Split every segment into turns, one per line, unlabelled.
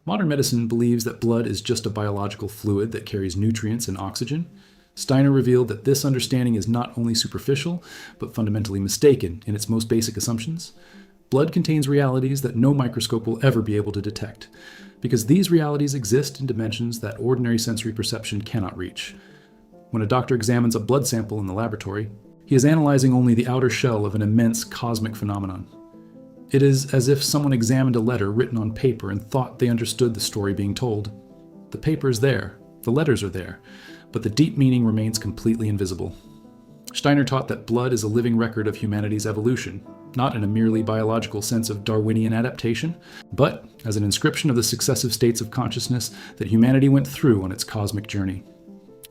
Modern medicine believes that blood is just a biological fluid that carries nutrients and oxygen. Steiner revealed that this understanding is not only superficial, but fundamentally mistaken in its most basic assumptions. Blood contains realities that no microscope will ever be able to detect, because these realities exist in dimensions that ordinary sensory perception cannot reach. When a doctor examines a blood sample in the laboratory, he is analyzing only the outer shell of an immense cosmic phenomenon. It is as if someone examined a letter written on paper and thought they understood the story being told. The paper is there, the letters are there, but the deep meaning remains completely invisible. Steiner taught that blood is a living record of humanity's evolution, not in a merely biological sense of Darwinian adaptation, but as an inscription of the successive states of consciousness that humanity went through on its cosmic journey.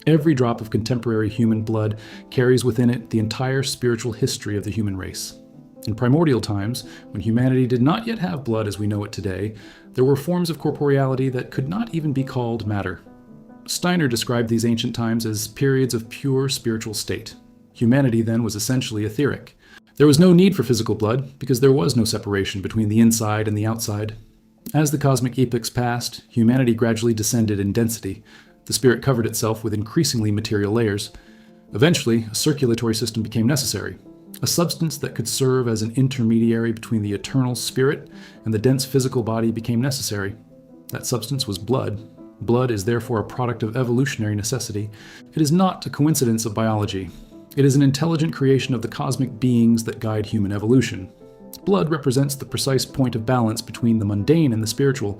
Every drop of contemporary human blood carries within it the entire spiritual history of the human race. In primordial times, when humanity did not yet have blood as we know it today, there were forms of corporeality that could not even be called matter. Steiner described these ancient times as periods of pure spiritual state. Humanity then was essentially etheric. There was no need for physical blood because there was no separation between the inside and the outside. As the cosmic epochs passed, humanity gradually descended in density. The spirit covered itself with increasingly material layers. Eventually, a circulatory system became necessary, a substance that could serve as an intermediary between the eternal spirit and the dense physical body became necessary. That substance was blood. Blood is therefore a product of evolutionary necessity. It is not a coincidence of biology. It is an intelligent creation of the cosmic beings that guide human evolution. Blood represents the precise point of balance between the mundane and the spiritual.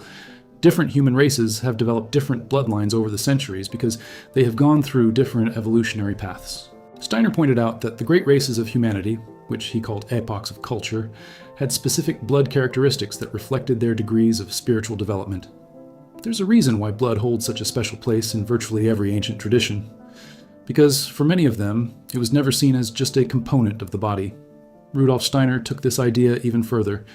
Different human races have developed different bloodlines over the centuries because they have gone through different evolutionary paths. Steiner pointed out that the great races of humanity, which he called epochs of culture, had specific blood characteristics that reflected their degrees of spiritual development. There's a reason why blood holds such a special place in virtually every ancient tradition. Because for many of them, it was never seen as just a component of the body. Rudolf Steiner took this idea even further,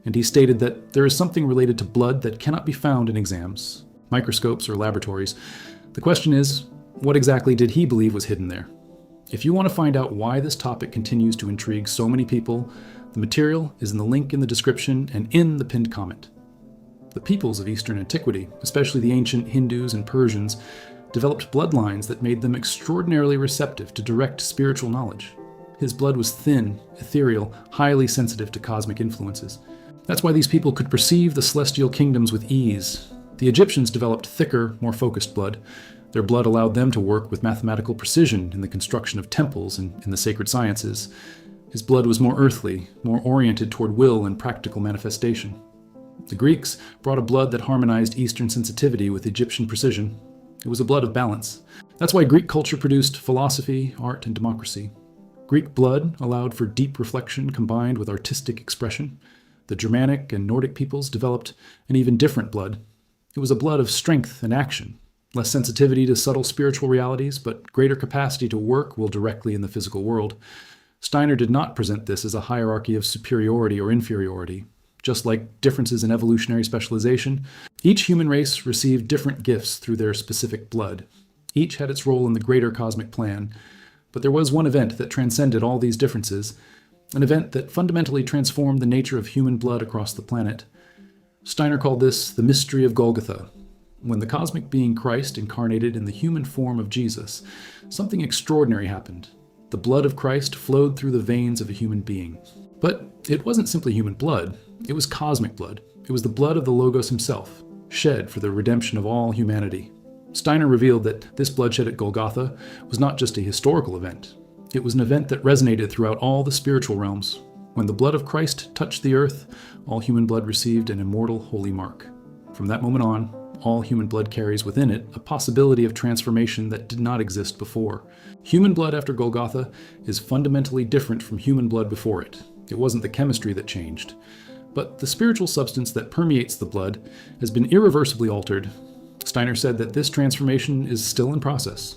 and he stated that there is something related to blood that cannot be found in exams, microscopes, or laboratories. The question is, what exactly did he believe was hidden there? If you want to find out why this topic continues to intrigue so many people, the material is in the link in the description and in the pinned comment. The peoples of Eastern antiquity, especially the ancient Hindus and Persians, developed bloodlines that made them extraordinarily receptive to direct spiritual knowledge. His blood was thin, ethereal, highly sensitive to cosmic influences. That's why these people could perceive the celestial kingdoms with ease. The Egyptians developed thicker, more focused blood. Their blood allowed them to work with mathematical precision in the construction of temples and in the sacred sciences. His blood was more earthly, more oriented toward will and practical manifestation. The Greeks brought a blood that harmonized Eastern sensitivity with Egyptian precision. It was a blood of balance. That's why Greek culture produced philosophy, art, and democracy. Greek blood allowed for deep reflection combined with artistic expression. The Germanic and Nordic peoples developed an even different blood. It was a blood of strength and action, less sensitivity to subtle spiritual realities, but greater capacity to work will directly in the physical world. Steiner did not present this as a hierarchy of superiority or inferiority. Just like differences in evolutionary specialization, each human race received different gifts through their specific blood. Each had its role in the greater cosmic plan, but there was one event that transcended all these differences, an event that fundamentally transformed the nature of human blood across the planet. Steiner called this the mystery of Golgotha. When the cosmic being Christ incarnated in the human form of Jesus, something extraordinary happened. The blood of Christ flowed through the veins of a human being. But it wasn't simply human blood. It was cosmic blood. It was the blood of the Logos himself, shed for the redemption of all humanity. Steiner revealed that this bloodshed at Golgotha was not just a historical event. It was an event that resonated throughout all the spiritual realms. When the blood of Christ touched the earth, all human blood received an immortal holy mark. From that moment on, all human blood carries within it a possibility of transformation that did not exist before. Human blood after Golgotha is fundamentally different from human blood before it. It wasn't the chemistry that changed, but the spiritual substance that permeates the blood has been irreversibly altered. Steiner said that this transformation is still in process.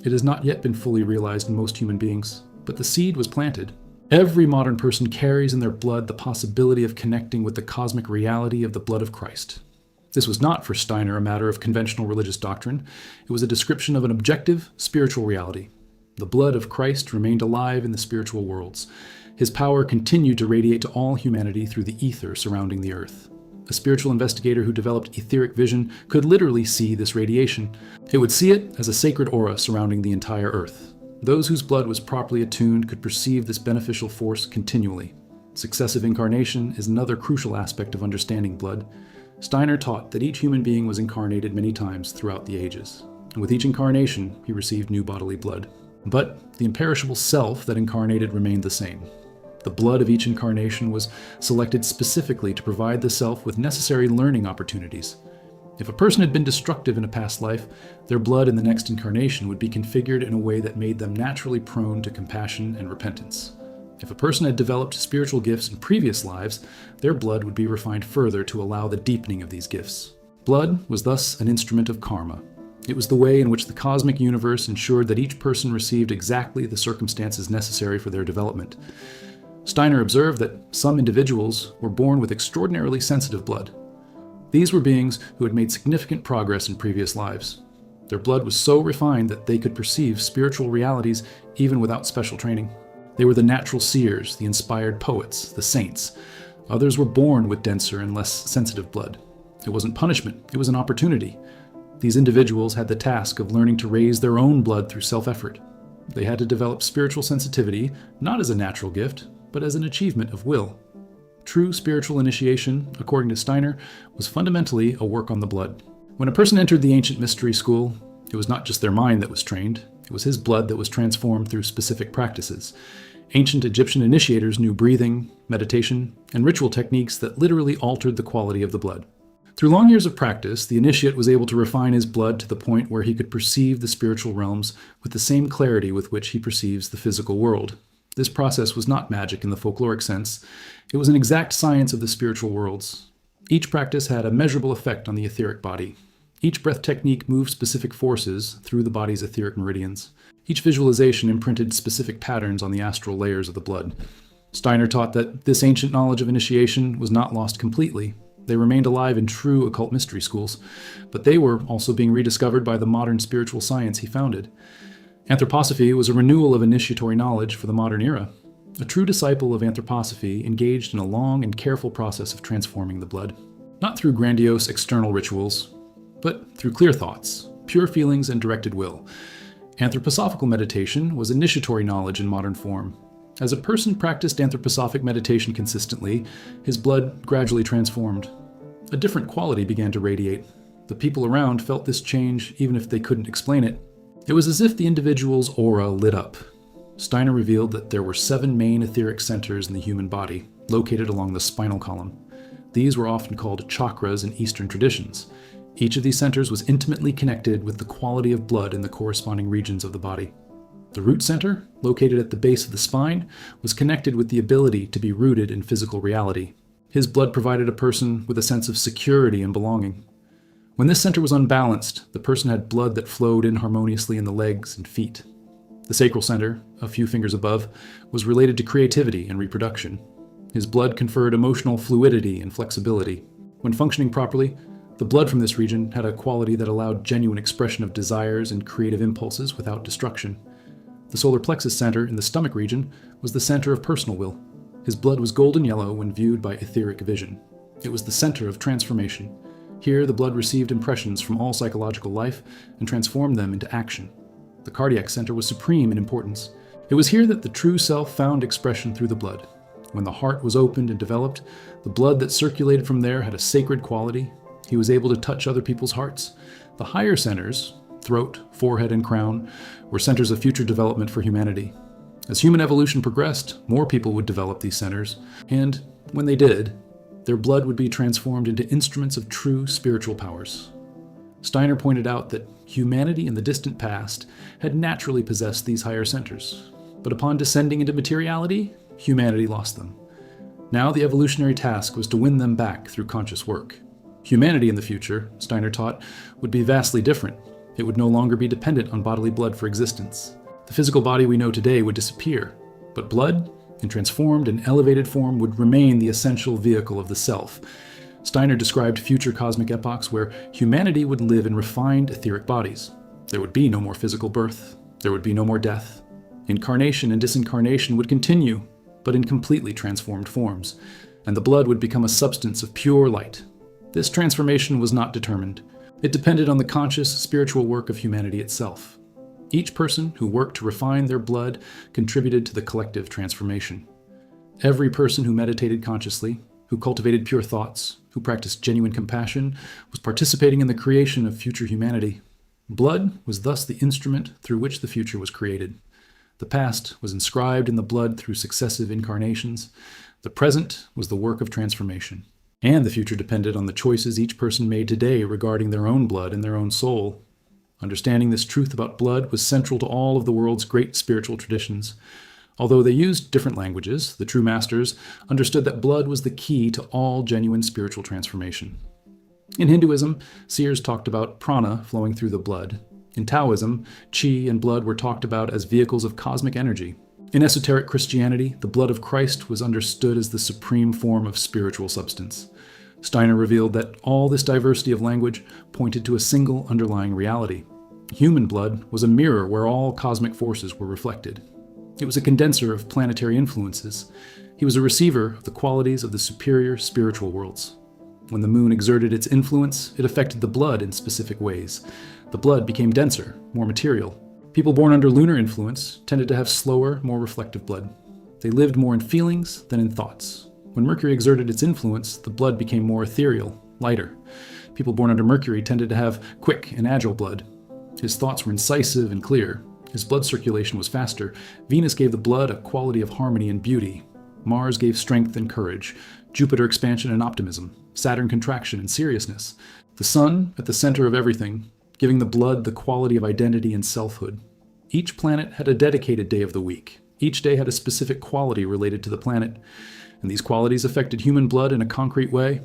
It has not yet been fully realized in most human beings, but the seed was planted. Every modern person carries in their blood the possibility of connecting with the cosmic reality of the blood of Christ. This was not for Steiner a matter of conventional religious doctrine. It was a description of an objective spiritual reality. The blood of Christ remained alive in the spiritual worlds. His power continued to radiate to all humanity through the ether surrounding the earth. A spiritual investigator who developed etheric vision could literally see this radiation. It would see it as a sacred aura surrounding the entire Earth. Those whose blood was properly attuned could perceive this beneficial force continually. Successive incarnation is another crucial aspect of understanding blood. Steiner taught that each human being was incarnated many times throughout the ages. And with each incarnation, he received new bodily blood. But the imperishable self that incarnated remained the same. The blood of each incarnation was selected specifically to provide the self with necessary learning opportunities. If a person had been destructive in a past life, their blood in the next incarnation would be configured in a way that made them naturally prone to compassion and repentance. If a person had developed spiritual gifts in previous lives, their blood would be refined further to allow the deepening of these gifts. Blood was thus an instrument of karma. It was the way in which the cosmic universe ensured that each person received exactly the circumstances necessary for their development. Steiner observed that some individuals were born with extraordinarily sensitive blood. These were beings who had made significant progress in previous lives. Their blood was so refined that they could perceive spiritual realities even without special training. They were the natural seers, the inspired poets, the saints. Others were born with denser and less sensitive blood. It wasn't punishment, it was an opportunity. These individuals had the task of learning to raise their own blood through self-effort. They had to develop spiritual sensitivity, not as a natural gift, but as an achievement of will. True spiritual initiation, according to Steiner, was fundamentally a work on the blood. When a person entered the ancient mystery school, it was not just their mind that was trained, it was his blood that was transformed through specific practices. Ancient Egyptian initiators knew breathing, meditation, and ritual techniques that literally altered the quality of the blood. Through long years of practice, the initiate was able to refine his blood to the point where he could perceive the spiritual realms with the same clarity with which he perceives the physical world. This process was not magic in the folkloric sense. It was an exact science of the spiritual worlds. Each practice had a measurable effect on the etheric body. Each breath technique moved specific forces through the body's etheric meridians. Each visualization imprinted specific patterns on the astral layers of the blood. Steiner taught that this ancient knowledge of initiation was not lost completely. They remained alive in true occult mystery schools, but they were also being rediscovered by the modern spiritual science he founded. Anthroposophy was a renewal of initiatory knowledge for the modern era. A true disciple of Anthroposophy engaged in a long and careful process of transforming the blood, not through grandiose external rituals, but through clear thoughts, pure feelings, and directed will. Anthroposophical meditation was initiatory knowledge in modern form. As a person practiced anthroposophic meditation consistently, his blood gradually transformed. A different quality began to radiate. The people around felt this change even if they couldn't explain it. It was as if the individual's aura lit up. Steiner revealed that there were 7 main etheric centers in the human body, located along the spinal column. These were often called chakras in Eastern traditions. Each of these centers was intimately connected with the quality of blood in the corresponding regions of the body. The root center, located at the base of the spine, was connected with the ability to be rooted in physical reality. His blood provided a person with a sense of security and belonging. When this center was unbalanced, the person had blood that flowed inharmoniously in the legs and feet. The sacral center, a few fingers above, was related to creativity and reproduction. His blood conferred emotional fluidity and flexibility. When functioning properly, the blood from this region had a quality that allowed genuine expression of desires and creative impulses without destruction. The solar plexus center in the stomach region was the center of personal will. His blood was golden yellow when viewed by etheric vision. It was the center of transformation. Here, the blood received impressions from all psychological life and transformed them into action. The cardiac center was supreme in importance. It was here that the true self found expression through the blood. When the heart was opened and developed, the blood that circulated from there had a sacred quality. He was able to touch other people's hearts. The higher centers, throat, forehead, and crown, were centers of future development for humanity. As human evolution progressed, more people would develop these centers, and when they did, their blood would be transformed into instruments of true spiritual powers. Steiner pointed out that humanity in the distant past had naturally possessed these higher centers, but upon descending into materiality, humanity lost them. Now the evolutionary task was to win them back through conscious work. Humanity in the future, Steiner taught, would be vastly different. It would no longer be dependent on bodily blood for existence. The physical body we know today would disappear, but blood, in transformed and elevated form, would remain the essential vehicle of the self. Steiner described future cosmic epochs where humanity would live in refined etheric bodies. There would be no more physical birth. There would be no more death. Incarnation and disincarnation would continue, but in completely transformed forms, and the blood would become a substance of pure light, This transformation was not determined. It depended on the conscious, spiritual work of humanity itself. Each person who worked to refine their blood contributed to the collective transformation. Every person who meditated consciously, who cultivated pure thoughts, who practiced genuine compassion, was participating in the creation of future humanity. Blood was thus the instrument through which the future was created. The past was inscribed in the blood through successive incarnations. The present was the work of transformation. And the future depended on the choices each person made today regarding their own blood and their own soul. Understanding this truth about blood was central to all of the world's great spiritual traditions. Although they used different languages, the true masters understood that blood was the key to all genuine spiritual transformation. In Hinduism, seers talked about prana flowing through the blood. In Taoism, qi and blood were talked about as vehicles of cosmic energy. In esoteric Christianity, the blood of Christ was understood as the supreme form of spiritual substance. Steiner revealed that all this diversity of language pointed to a single underlying reality. Human blood was a mirror where all cosmic forces were reflected. It was a condenser of planetary influences. He was a receiver of the qualities of the superior spiritual worlds. When the moon exerted its influence, it affected the blood in specific ways. The blood became denser, more material. People born under lunar influence tended to have slower, more reflective blood. They lived more in feelings than in thoughts. When Mercury exerted its influence, the blood became more ethereal, lighter. People born under Mercury tended to have quick and agile blood. His thoughts were incisive and clear. His blood circulation was faster. Venus gave the blood a quality of harmony and beauty. Mars gave strength and courage. Jupiter expansion and optimism. Saturn contraction and seriousness. The sun at the center of everything, giving the blood the quality of identity and selfhood. Each planet had a dedicated day of the week. Each day had a specific quality related to the planet, and these qualities affected human blood in a concrete way.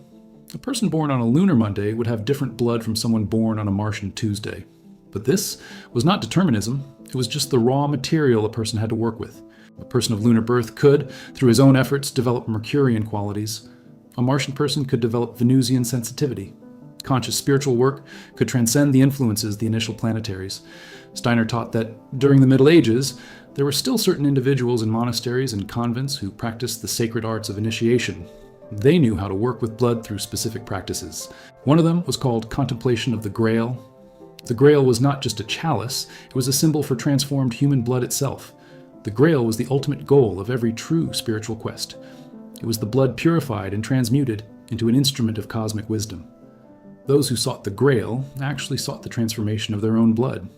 A person born on a lunar Monday would have different blood from someone born on a Martian Tuesday. But this was not determinism. It was just the raw material a person had to work with. A person of lunar birth could, through his own efforts, develop Mercurian qualities. A Martian person could develop Venusian sensitivity. Conscious spiritual work could transcend the influences of the initial planetaries. Steiner taught that during the Middle Ages, there were still certain individuals in monasteries and convents who practiced the sacred arts of initiation. They knew how to work with blood through specific practices. One of them was called contemplation of the Grail. The Grail was not just a chalice, it was a symbol for transformed human blood itself. The Grail was the ultimate goal of every true spiritual quest. It was the blood purified and transmuted into an instrument of cosmic wisdom. Those who sought the Grail actually sought the transformation of their own blood.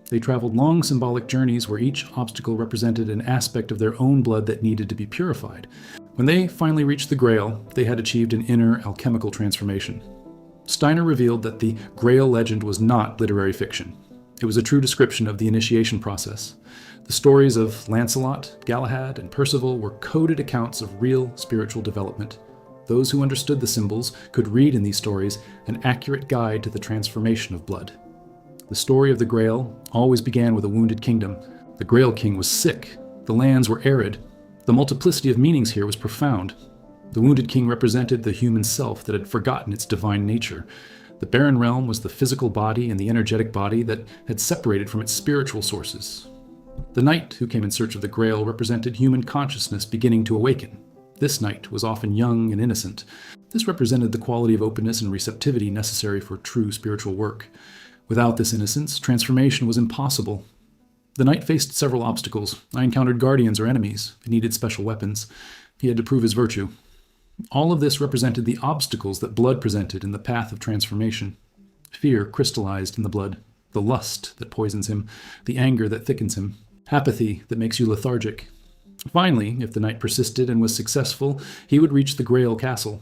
They traveled long symbolic journeys where each obstacle represented an aspect of their own blood that needed to be purified. When they finally reached the Grail, they had achieved an inner alchemical transformation. Steiner revealed that the Grail legend was not literary fiction. It was a true description of the initiation process. The stories of Lancelot, Galahad, and Percival were coded accounts of real spiritual development. Those who understood the symbols could read in these stories an accurate guide to the transformation of blood. The story of the Grail always began with a wounded kingdom. The Grail king was sick. The lands were arid. The multiplicity of meanings here was profound. The wounded king represented the human self that had forgotten its divine nature. The barren realm was the physical body and the energetic body that had separated from its spiritual sources. The knight who came in search of the Grail represented human consciousness beginning to awaken. This knight was often young and innocent. This represented the quality of openness and receptivity necessary for true spiritual work. Without this innocence, transformation was impossible. The knight faced several obstacles. I encountered guardians or enemies. He needed special weapons. He had to prove his virtue. All of this represented the obstacles that blood presented in the path of transformation. Fear crystallized in the blood, the lust that poisons him, the anger that thickens him, apathy that makes you lethargic. Finally, if the knight persisted and was successful, he would reach the Grail castle.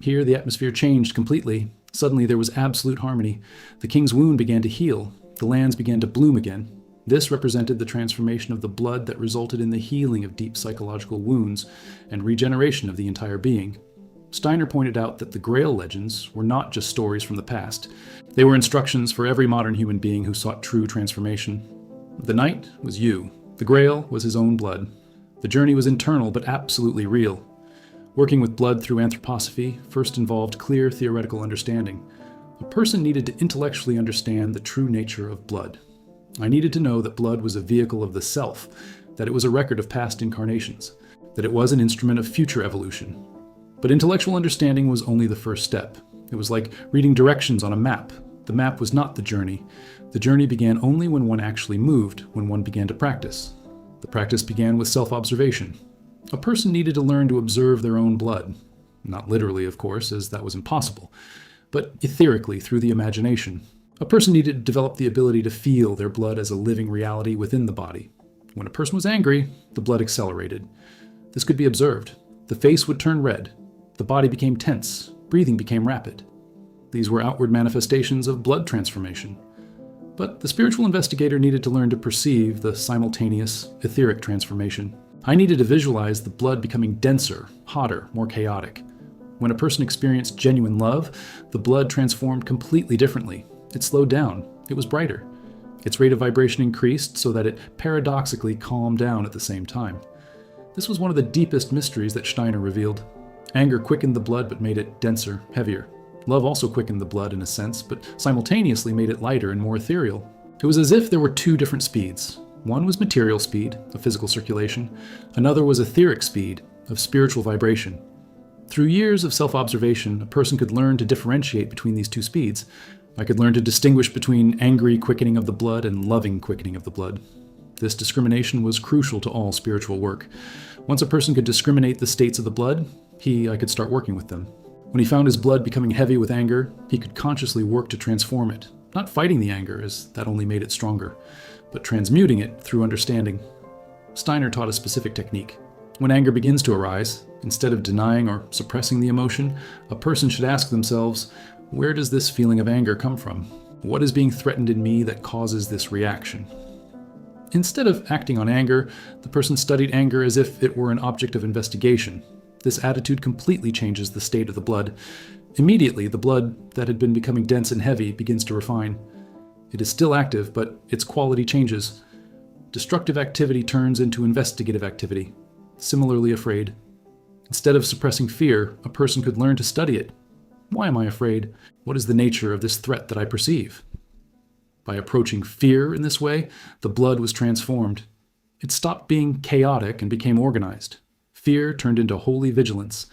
Here the atmosphere changed completely. Suddenly there was absolute harmony. The king's wound began to heal. The lands began to bloom again. This represented the transformation of the blood that resulted in the healing of deep psychological wounds and regeneration of the entire being. Steiner pointed out that the Grail legends were not just stories from the past. They were instructions for every modern human being who sought true transformation. The knight was you. The Grail was his own blood. The journey was internal but absolutely real. Working with blood through anthroposophy first involved clear theoretical understanding. A person needed to intellectually understand the true nature of blood. I needed to know that blood was a vehicle of the self, that it was a record of past incarnations, that it was an instrument of future evolution. But intellectual understanding was only the first step. It was like reading directions on a map. The map was not the journey. The journey began only when one actually moved, when one began to practice. The practice began with self-observation. A person needed to learn to observe their own blood. Not literally, of course, as that was impossible, but etherically through the imagination. A person needed to develop the ability to feel their blood as a living reality within the body. When a person was angry, the blood accelerated. This could be observed. The face would turn red. The body became tense. Breathing became rapid. These were outward manifestations of blood transformation. But the spiritual investigator needed to learn to perceive the simultaneous, etheric transformation. I needed to visualize the blood becoming denser, hotter, more chaotic. When a person experienced genuine love, the blood transformed completely differently. It slowed down. It was brighter. Its rate of vibration increased so that it paradoxically calmed down at the same time. This was one of the deepest mysteries that Steiner revealed. Anger quickened the blood but made it denser, heavier. Love also quickened the blood in a sense, but simultaneously made it lighter and more ethereal. It was as if there were two different speeds. One was material speed, of physical circulation. Another was etheric speed, of spiritual vibration. Through years of self-observation, a person could learn to differentiate between these two speeds. I could learn to distinguish between angry quickening of the blood and loving quickening of the blood. This discrimination was crucial to all spiritual work. Once a person could discriminate the states of the blood, I could start working with them. When he found his blood becoming heavy with anger, he could consciously work to transform it, not fighting the anger, as that only made it stronger, but transmuting it through understanding. Steiner taught a specific technique. When anger begins to arise, instead of denying or suppressing the emotion, a person should ask themselves, where does this feeling of anger come from? What is being threatened in me that causes this reaction? Instead of acting on anger, the person studied anger as if it were an object of investigation. This attitude completely changes the state of the blood. Immediately, the blood that had been becoming dense and heavy begins to refine. It is still active, but its quality changes. Destructive activity turns into investigative activity. Similarly afraid. Instead of suppressing fear, a person could learn to study it. Why am I afraid? What is the nature of this threat that I perceive? By approaching fear in this way, the blood was transformed. It stopped being chaotic and became organized. Fear turned into holy vigilance.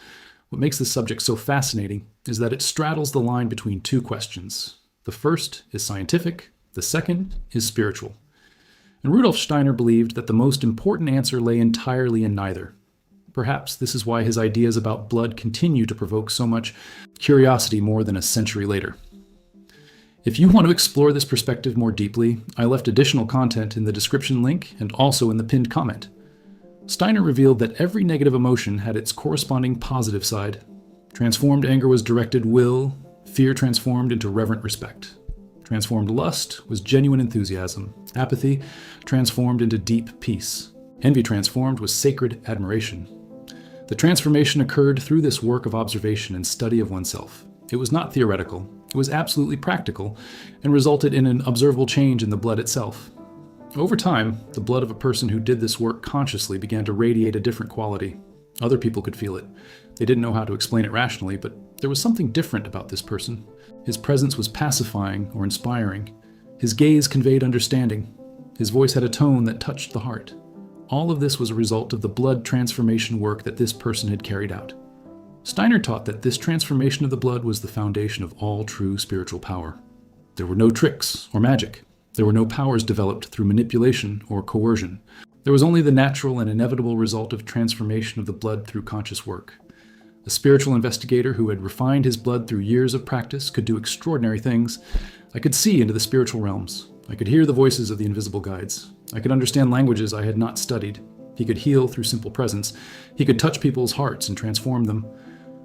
What makes this subject so fascinating is that it straddles the line between two questions. The first is scientific, the second is spiritual. And Rudolf Steiner believed that the most important answer lay entirely in neither. Perhaps this is why his ideas about blood continue to provoke so much curiosity more than a century later. If you want to explore this perspective more deeply, I left additional content in the description link and also in the pinned comment. Steiner revealed that every negative emotion had its corresponding positive side. Transformed anger was directed will, fear transformed into reverent respect. Transformed lust was genuine enthusiasm. Apathy transformed into deep peace. Envy transformed was sacred admiration. The transformation occurred through this work of observation and study of oneself. It was not theoretical, it was absolutely practical, and resulted in an observable change in the blood itself. Over time, the blood of a person who did this work consciously began to radiate a different quality. Other people could feel it. They didn't know how to explain it rationally, but there was something different about this person. His presence was pacifying or inspiring. His gaze conveyed understanding. His voice had a tone that touched the heart. All of this was a result of the blood transformation work that this person had carried out. Steiner taught that this transformation of the blood was the foundation of all true spiritual power. There were no tricks or magic. There were no powers developed through manipulation or coercion. There was only the natural and inevitable result of transformation of the blood through conscious work. A spiritual investigator who had refined his blood through years of practice could do extraordinary things. I could see into the spiritual realms. I could hear the voices of the invisible guides. I could understand languages I had not studied. He could heal through simple presence. He could touch people's hearts and transform them.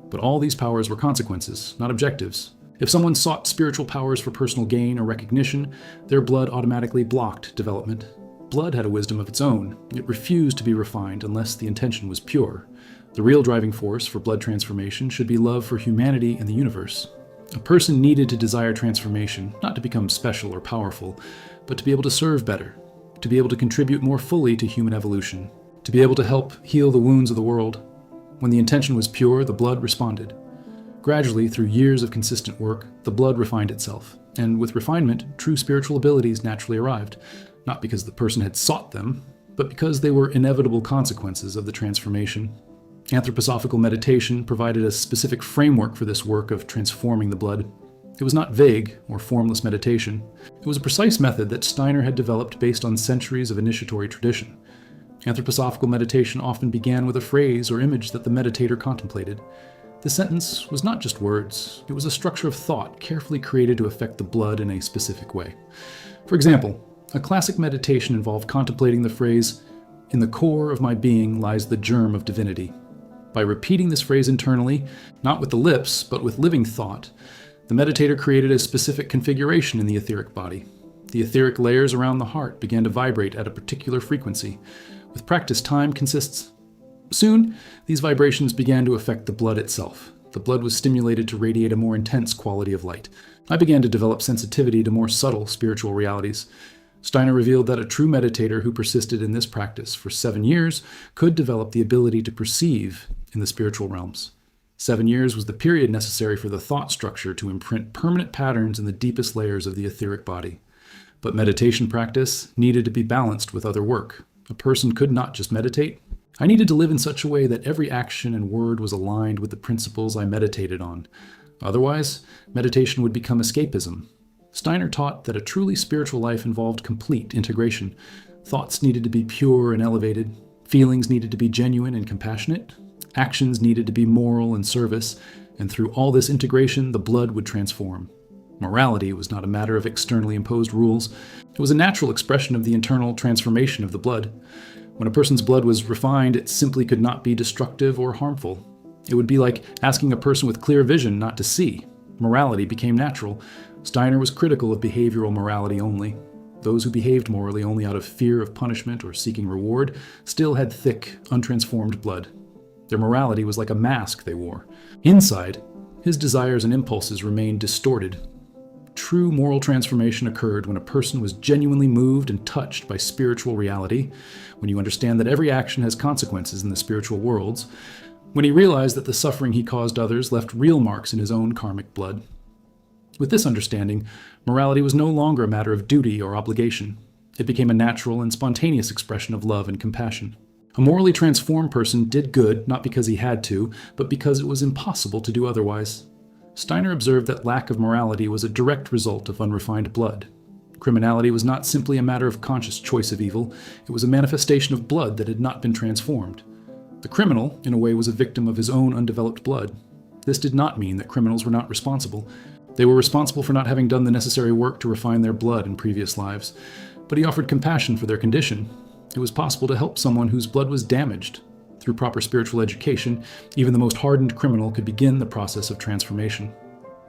But all these powers were consequences, not objectives. If someone sought spiritual powers for personal gain or recognition, their blood automatically blocked development. Blood had a wisdom of its own. It refused to be refined unless the intention was pure. The real driving force for blood transformation should be love for humanity and the universe. A person needed to desire transformation, not to become special or powerful, but to be able to serve better, to be able to contribute more fully to human evolution, to be able to help heal the wounds of the world. When the intention was pure, the blood responded. Gradually, through years of consistent work, the blood refined itself, and with refinement, true spiritual abilities naturally arrived, not because the person had sought them, but because they were inevitable consequences of the transformation. Anthroposophical meditation provided a specific framework for this work of transforming the blood. It was not vague or formless meditation. It was a precise method that Steiner had developed based on centuries of initiatory tradition. Anthroposophical meditation often began with a phrase or image that the meditator contemplated. The sentence was not just words, it was a structure of thought carefully created to affect the blood in a specific way. For example, a classic meditation involved contemplating the phrase, "In the core of my being lies the germ of divinity." By repeating this phrase internally, not with the lips, but with living thought, the meditator created a specific configuration in the etheric body. The etheric layers around the heart began to vibrate at a particular frequency. With practice, time consists. Soon, these vibrations began to affect the blood itself. The blood was stimulated to radiate a more intense quality of light. I began to develop sensitivity to more subtle spiritual realities. Steiner revealed that a true meditator who persisted in this practice for 7 years could develop the ability to perceive in the spiritual realms. 7 years was the period necessary for the thought structure to imprint permanent patterns in the deepest layers of the etheric body. But meditation practice needed to be balanced with other work. A person could not just meditate. I needed to live in such a way that every action and word was aligned with the principles I meditated on. Otherwise, meditation would become escapism. Steiner taught that a truly spiritual life involved complete integration. Thoughts needed to be pure and elevated. Feelings needed to be genuine and compassionate. Actions needed to be moral and service. And through all this integration, the blood would transform. Morality was not a matter of externally imposed rules. It was a natural expression of the internal transformation of the blood. When a person's blood was refined, it simply could not be destructive or harmful. It would be like asking a person with clear vision not to see. Morality became natural. Steiner was critical of behavioral morality only. Those who behaved morally only out of fear of punishment or seeking reward still had thick, untransformed blood. Their morality was like a mask they wore. Inside, his desires and impulses remained distorted. True moral transformation occurred when a person was genuinely moved and touched by spiritual reality, when you understand that every action has consequences in the spiritual worlds, when he realized that the suffering he caused others left real marks in his own karmic blood. With this understanding, morality was no longer a matter of duty or obligation. It became a natural and spontaneous expression of love and compassion. A morally transformed person did good not because he had to, but because it was impossible to do otherwise. Steiner observed that lack of morality was a direct result of unrefined blood. Criminality was not simply a matter of conscious choice of evil, it was a manifestation of blood that had not been transformed. The criminal, in a way, was a victim of his own undeveloped blood. This did not mean that criminals were not responsible. They were responsible for not having done the necessary work to refine their blood in previous lives, but he offered compassion for their condition. It was possible to help someone whose blood was damaged. Through proper spiritual education, even the most hardened criminal could begin the process of transformation.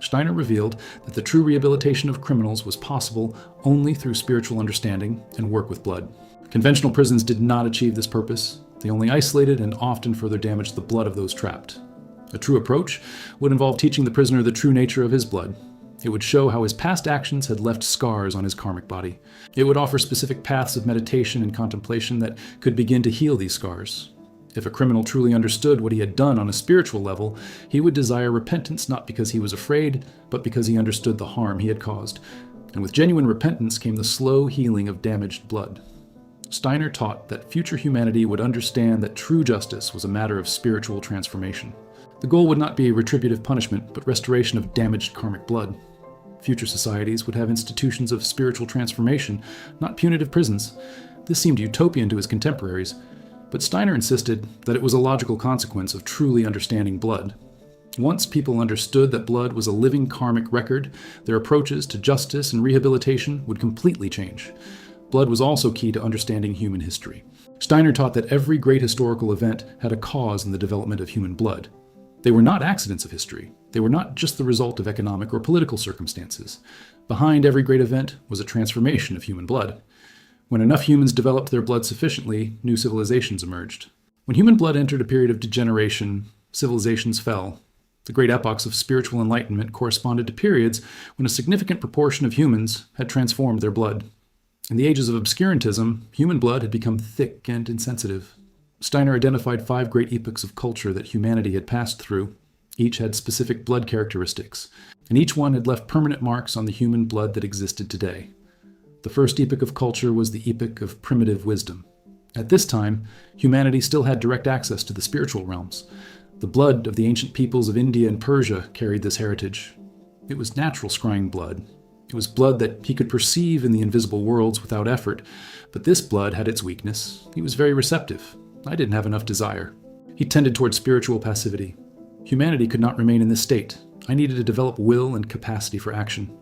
Steiner revealed that the true rehabilitation of criminals was possible only through spiritual understanding and work with blood. Conventional prisons did not achieve this purpose. They only isolated and often further damaged the blood of those trapped. A true approach would involve teaching the prisoner the true nature of his blood. It would show how his past actions had left scars on his karmic body. It would offer specific paths of meditation and contemplation that could begin to heal these scars. If a criminal truly understood what he had done on a spiritual level, he would desire repentance not because he was afraid, but because he understood the harm he had caused. And with genuine repentance came the slow healing of damaged blood. Steiner taught that future humanity would understand that true justice was a matter of spiritual transformation. The goal would not be retributive punishment, but restoration of damaged karmic blood. Future societies would have institutions of spiritual transformation, not punitive prisons. This seemed utopian to his contemporaries, but Steiner insisted that it was a logical consequence of truly understanding blood. Once people understood that blood was a living karmic record, their approaches to justice and rehabilitation would completely change. Blood was also key to understanding human history. Steiner taught that every great historical event had a cause in the development of human blood. They were not accidents of history. They were not just the result of economic or political circumstances. Behind every great event was a transformation of human blood. When enough humans developed their blood sufficiently, new civilizations emerged. When human blood entered a period of degeneration, civilizations fell. The great epochs of spiritual enlightenment corresponded to periods when a significant proportion of humans had transformed their blood. In the ages of obscurantism, human blood had become thick and insensitive. Steiner identified 5 great epochs of culture that humanity had passed through. Each had specific blood characteristics, and each one had left permanent marks on the human blood that existed today. The first epoch of culture was the epoch of primitive wisdom. At this time, humanity still had direct access to the spiritual realms. The blood of the ancient peoples of India and Persia carried this heritage. It was natural scrying blood. It was blood that he could perceive in the invisible worlds without effort, but this blood had its weakness. He was very receptive. I didn't have enough desire. He tended toward spiritual passivity. Humanity could not remain in this state. I needed to develop will and capacity for action.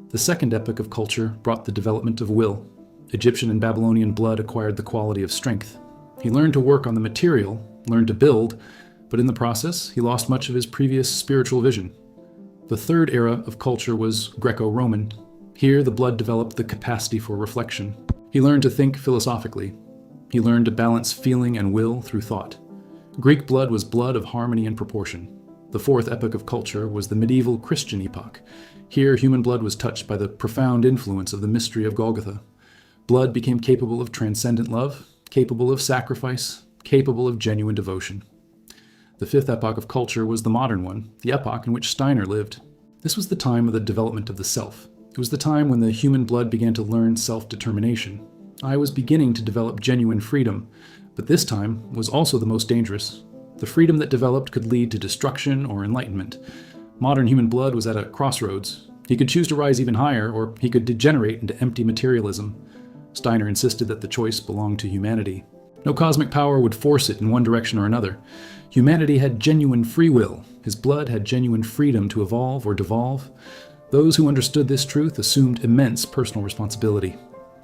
The second epoch of culture brought the development of will. Egyptian and Babylonian blood acquired the quality of strength. He learned to work on the material, learned to build, but in the process, he lost much of his previous spiritual vision. The third era of culture was Greco-Roman. Here, the blood developed the capacity for reflection. He learned to think philosophically. He learned to balance feeling and will through thought. Greek blood was blood of harmony and proportion. The fourth epoch of culture was the medieval Christian epoch. Here, human blood was touched by the profound influence of the mystery of Golgotha. Blood became capable of transcendent love, capable of sacrifice, capable of genuine devotion. The fifth epoch of culture was the modern one, the epoch in which Steiner lived. This was the time of the development of the self. It was the time when the human blood began to learn self-determination. I was beginning to develop genuine freedom, but this time was also the most dangerous. The freedom that developed could lead to destruction or enlightenment. Modern human blood was at a crossroads. He could choose to rise even higher, or he could degenerate into empty materialism. Steiner insisted that the choice belonged to humanity. No cosmic power would force it in one direction or another. Humanity had genuine free will. His blood had genuine freedom to evolve or devolve. Those who understood this truth assumed immense personal responsibility.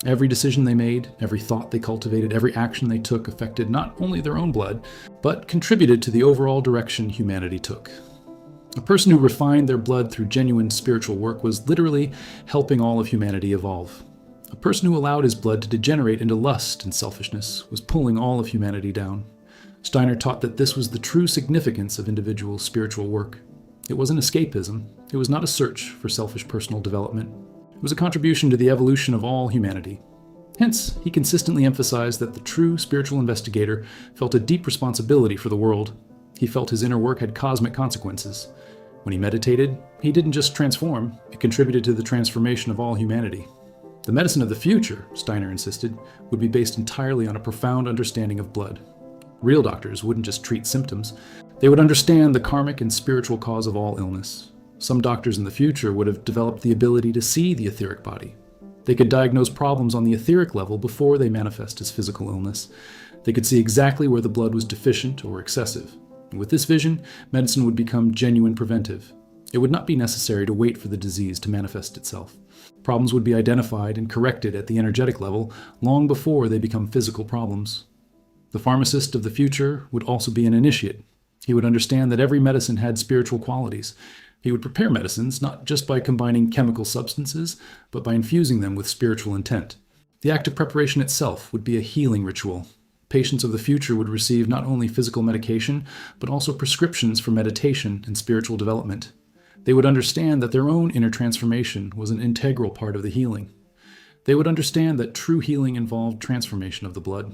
Every decision they made, every thought they cultivated, every action they took affected not only their own blood, but contributed to the overall direction humanity took. A person who refined their blood through genuine spiritual work was literally helping all of humanity evolve. A person who allowed his blood to degenerate into lust and selfishness was pulling all of humanity down. Steiner taught that this was the true significance of individual spiritual work. It wasn't escapism. It was not a search for selfish personal development. It was a contribution to the evolution of all humanity. Hence, he consistently emphasized that the true spiritual investigator felt a deep responsibility for the world. He felt his inner work had cosmic consequences. When he meditated, he didn't just transform, it contributed to the transformation of all humanity. The medicine of the future, Steiner insisted, would be based entirely on a profound understanding of blood. Real doctors wouldn't just treat symptoms. They would understand the karmic and spiritual cause of all illness. Some doctors in the future would have developed the ability to see the etheric body. They could diagnose problems on the etheric level before they manifest as physical illness. They could see exactly where the blood was deficient or excessive. And with this vision, medicine would become genuine preventive. It would not be necessary to wait for the disease to manifest itself. Problems would be identified and corrected at the energetic level long before they become physical problems. The pharmacist of the future would also be an initiate. He would understand that every medicine had spiritual qualities. He would prepare medicines not just by combining chemical substances, but by infusing them with spiritual intent. The act of preparation itself would be a healing ritual. Patients of the future would receive not only physical medication, but also prescriptions for meditation and spiritual development. They would understand that their own inner transformation was an integral part of the healing. They would understand that true healing involved transformation of the blood.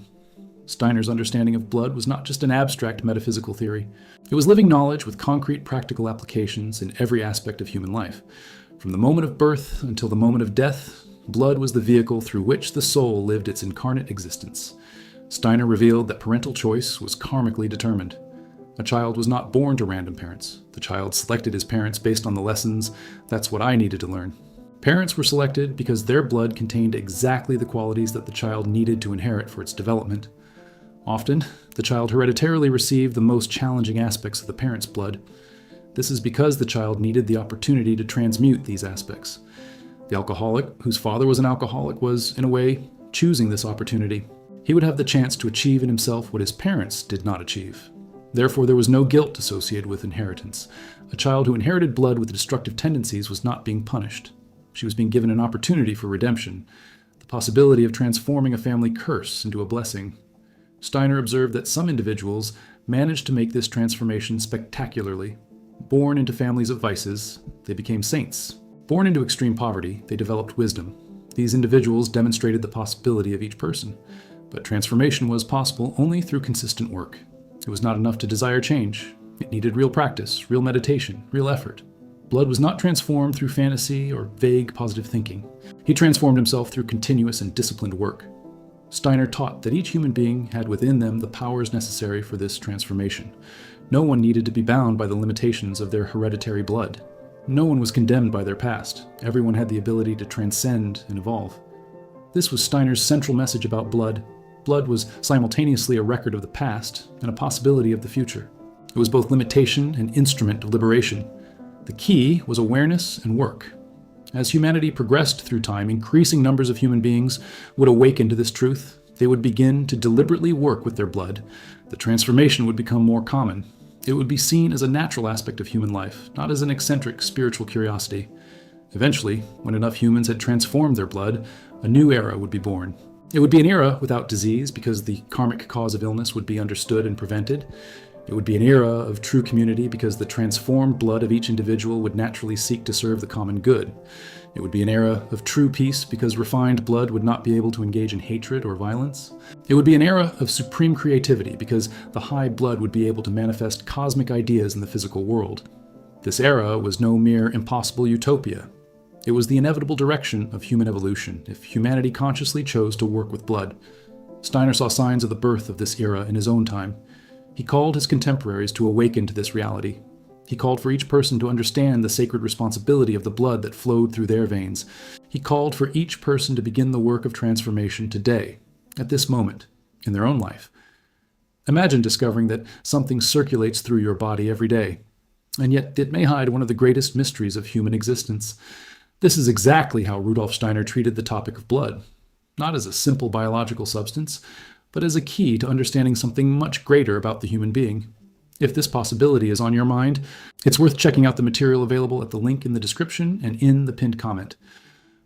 Steiner's understanding of blood was not just an abstract metaphysical theory. It was living knowledge with concrete practical applications in every aspect of human life. From the moment of birth until the moment of death, blood was the vehicle through which the soul lived its incarnate existence. Steiner revealed that parental choice was karmically determined. A child was not born to random parents. The child selected his parents based on the lessons. That's what I needed to learn. Parents were selected because their blood contained exactly the qualities that the child needed to inherit for its development. Often, the child hereditarily received the most challenging aspects of the parent's blood. This is because the child needed the opportunity to transmute these aspects. The alcoholic, whose father was an alcoholic, was, in a way, choosing this opportunity. He would have the chance to achieve in himself what his parents did not achieve. Therefore, there was no guilt associated with inheritance. A child who inherited blood with destructive tendencies was not being punished. She was being given an opportunity for redemption, the possibility of transforming a family curse into a blessing. Steiner observed that some individuals managed to make this transformation spectacularly. Born into families of vices, they became saints. Born into extreme poverty, they developed wisdom. These individuals demonstrated the possibility of each person, but transformation was possible only through consistent work. It was not enough to desire change. It needed real practice, real meditation, real effort. Blood was not transformed through fantasy or vague positive thinking. He transformed himself through continuous and disciplined work. Steiner taught that each human being had within them the powers necessary for this transformation. No one needed to be bound by the limitations of their hereditary blood. No one was condemned by their past. Everyone had the ability to transcend and evolve. This was Steiner's central message about blood. Blood was simultaneously a record of the past and a possibility of the future. It was both limitation and instrument of liberation. The key was awareness and work. As humanity progressed through time, increasing numbers of human beings would awaken to this truth. They would begin to deliberately work with their blood. The transformation would become more common. It would be seen as a natural aspect of human life, not as an eccentric spiritual curiosity. Eventually, when enough humans had transformed their blood, a new era would be born. It would be an era without disease because the karmic cause of illness would be understood and prevented. It would be an era of true community because the transformed blood of each individual would naturally seek to serve the common good. It would be an era of true peace because refined blood would not be able to engage in hatred or violence. It would be an era of supreme creativity because the high blood would be able to manifest cosmic ideas in the physical world. This era was no mere impossible utopia. It was the inevitable direction of human evolution if humanity consciously chose to work with blood. Steiner saw signs of the birth of this era in his own time. He called his contemporaries to awaken to this reality. He called for each person to understand the sacred responsibility of the blood that flowed through their veins. He called for each person to begin the work of transformation today, at this moment, in their own life. Imagine discovering that something circulates through your body every day, and yet it may hide one of the greatest mysteries of human existence. This is exactly how Rudolf Steiner treated the topic of blood, not as a simple biological substance, but as a key to understanding something much greater about the human being. If this possibility is on your mind, it's worth checking out the material available at the link in the description and in the pinned comment.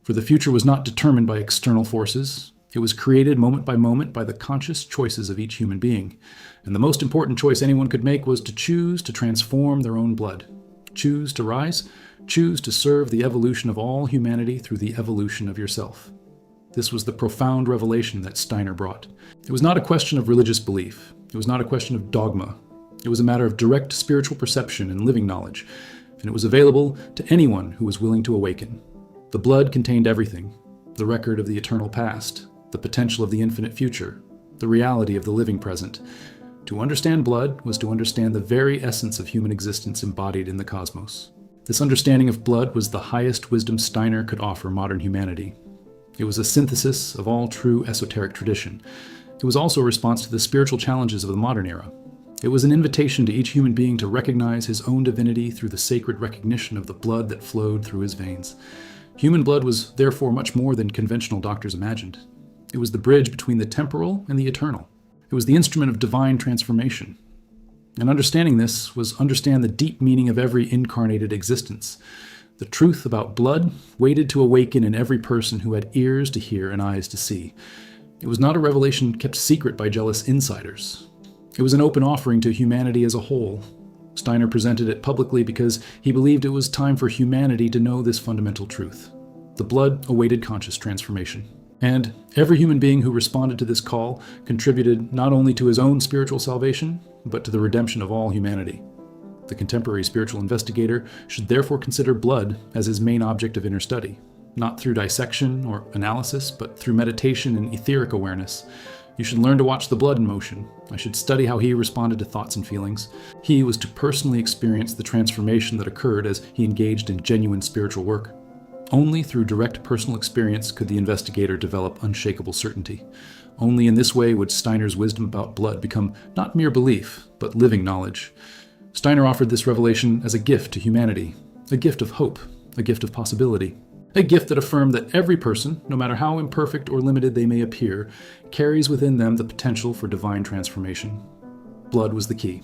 For the future was not determined by external forces. It was created moment by the conscious choices of each human being. And the most important choice anyone could make was to choose to transform their own blood. Choose to rise. Choose to serve the evolution of all humanity through the evolution of yourself. This was the profound revelation that Steiner brought. It was not a question of religious belief. It was not a question of dogma. It was a matter of direct spiritual perception and living knowledge, and it was available to anyone who was willing to awaken. The blood contained everything: the record of the eternal past, the potential of the infinite future, the reality of the living present. To understand blood was to understand the very essence of human existence embodied in the cosmos. This understanding of blood was the highest wisdom Steiner could offer modern humanity. It was a synthesis of all true esoteric tradition. It was also a response to the spiritual challenges of the modern era. It was an invitation to each human being to recognize his own divinity through the sacred recognition of the blood that flowed through his veins. Human blood was therefore much more than conventional doctors imagined. It was the bridge between the temporal and the eternal. It was the instrument of divine transformation. And understanding this was understand the deep meaning of every incarnated existence. The truth about blood waited to awaken in every person who had ears to hear and eyes to see. It was not a revelation kept secret by jealous insiders. It was an open offering to humanity as a whole. Steiner presented it publicly because he believed it was time for humanity to know this fundamental truth. The blood awaited conscious transformation. And every human being who responded to this call contributed not only to his own spiritual salvation, but to the redemption of all humanity. The contemporary spiritual investigator should therefore consider blood as his main object of inner study, not through dissection or analysis, but through meditation and etheric awareness. You should learn to watch the blood in motion. I should study how he responded to thoughts and feelings. He was to personally experience the transformation that occurred as he engaged in genuine spiritual work. Only through direct personal experience could the investigator develop unshakable certainty. Only in this way would Steiner's wisdom about blood become not mere belief, but living knowledge. Steiner offered this revelation as a gift to humanity, a gift of hope, a gift of possibility, a gift that affirmed that every person, no matter how imperfect or limited they may appear, carries within them the potential for divine transformation. Blood was the key.